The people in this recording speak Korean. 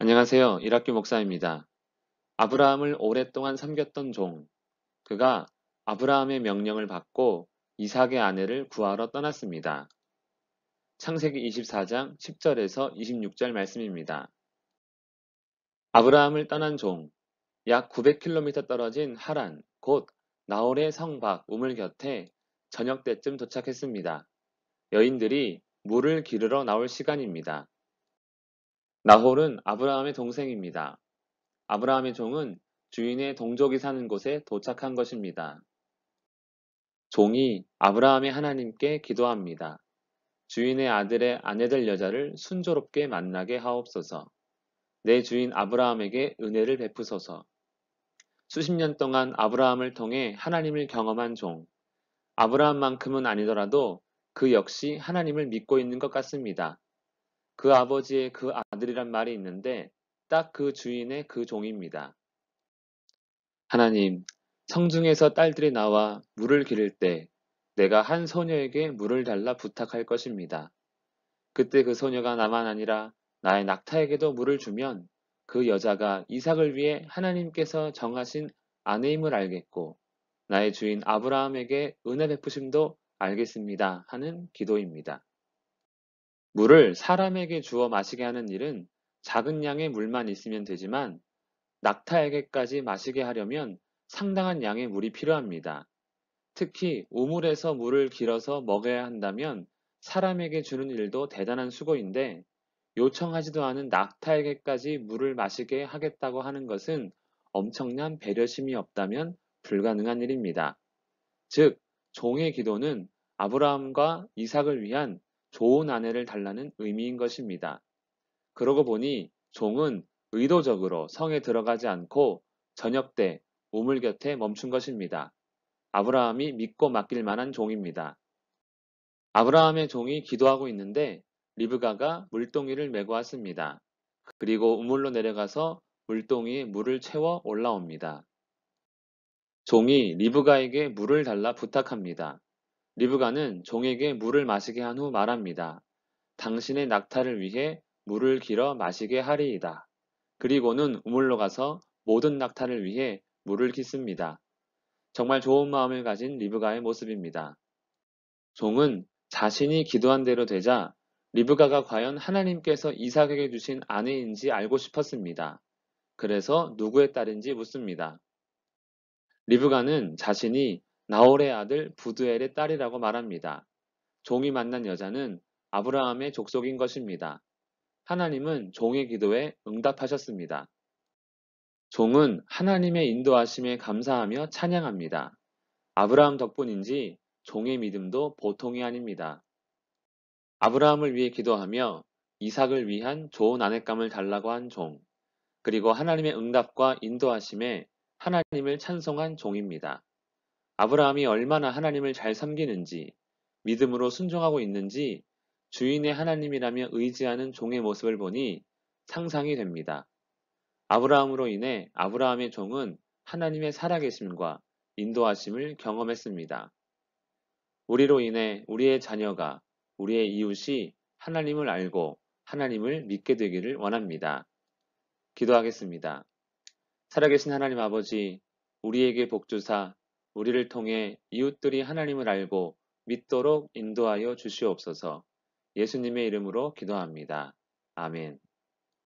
안녕하세요. 이학규 목사입니다. 아브라함을 오랫동안 섬겼던 종, 그가 아브라함의 명령을 받고 이삭의 아내를 구하러 떠났습니다. 창세기 24장 10절에서 26절 말씀입니다. 아브라함을 떠난 종, 약 900km 떨어진 하란, 곧 나홀의 성 밖 우물 곁에 저녁 때쯤 도착했습니다. 여인들이 물을 기르러 나올 시간입니다. 나홀은 아브라함의 동생입니다. 아브라함의 종은 주인의 동족이 사는 곳에 도착한 것입니다. 종이 아브라함의 하나님께 기도합니다. 주인의 아들의 아내될 여자를 순조롭게 만나게 하옵소서. 내 주인 아브라함에게 은혜를 베푸소서. 수십 년 동안 아브라함을 통해 하나님을 경험한 종. 아브라함만큼은 아니더라도 그 역시 하나님을 믿고 있는 것 같습니다. 그 아버지의 그 아들이란 말이 있는데 딱 그 주인의 그 종입니다. 하나님, 성중에서 딸들이 나와 물을 기를 때 내가 한 소녀에게 물을 달라 부탁할 것입니다. 그때 그 소녀가 나만 아니라 나의 낙타에게도 물을 주면 그 여자가 이삭을 위해 하나님께서 정하신 아내임을 알겠고 나의 주인 아브라함에게 은혜 베푸심도 알겠습니다 하는 기도입니다. 물을 사람에게 주어 마시게 하는 일은 작은 양의 물만 있으면 되지만 낙타에게까지 마시게 하려면 상당한 양의 물이 필요합니다. 특히 우물에서 물을 길어서 먹여야 한다면 사람에게 주는 일도 대단한 수고인데 요청하지도 않은 낙타에게까지 물을 마시게 하겠다고 하는 것은 엄청난 배려심이 없다면 불가능한 일입니다. 즉, 종의 기도는 아브라함과 이삭을 위한 좋은 아내를 달라는 의미인 것입니다. 그러고 보니 종은 의도적으로 성에 들어가지 않고 저녁 때 우물 곁에 멈춘 것입니다. 아브라함이 믿고 맡길 만한 종입니다. 아브라함의 종이 기도하고 있는데 리브가가 물동이를 메고 왔습니다. 그리고 우물로 내려가서 물동이에 물을 채워 올라옵니다. 종이 리브가에게 물을 달라 부탁합니다. 리브가는 종에게 물을 마시게 한 후 말합니다. 당신의 낙타를 위해 물을 길어 마시게 하리이다. 그리고는 우물로 가서 모든 낙타를 위해 물을 깃습니다. 정말 좋은 마음을 가진 리브가의 모습입니다. 종은 자신이 기도한 대로 되자 리브가가 과연 하나님께서 이삭에게 주신 아내인지 알고 싶었습니다. 그래서 누구의 딸인지 묻습니다. 리브가는 자신이 나홀의 아들 부두엘의 딸이라고 말합니다. 종이 만난 여자는 아브라함의 족속인 것입니다. 하나님은 종의 기도에 응답하셨습니다. 종은 하나님의 인도하심에 감사하며 찬양합니다. 아브라함 덕분인지 종의 믿음도 보통이 아닙니다. 아브라함을 위해 기도하며 이삭을 위한 좋은 아내감을 달라고 한 종, 그리고 하나님의 응답과 인도하심에 하나님을 찬송한 종입니다. 아브라함이 얼마나 하나님을 잘 섬기는지, 믿음으로 순종하고 있는지 주인의 하나님이라며 의지하는 종의 모습을 보니 상상이 됩니다. 아브라함으로 인해 아브라함의 종은 하나님의 살아계심과 인도하심을 경험했습니다. 우리로 인해 우리의 자녀가, 우리의 이웃이 하나님을 알고 하나님을 믿게 되기를 원합니다. 기도하겠습니다. 살아계신 하나님 아버지, 우리에게 복 주사 우리를 통해 이웃들이 하나님을 알고 믿도록 인도하여 주시옵소서. 예수님의 이름으로 기도합니다. 아멘.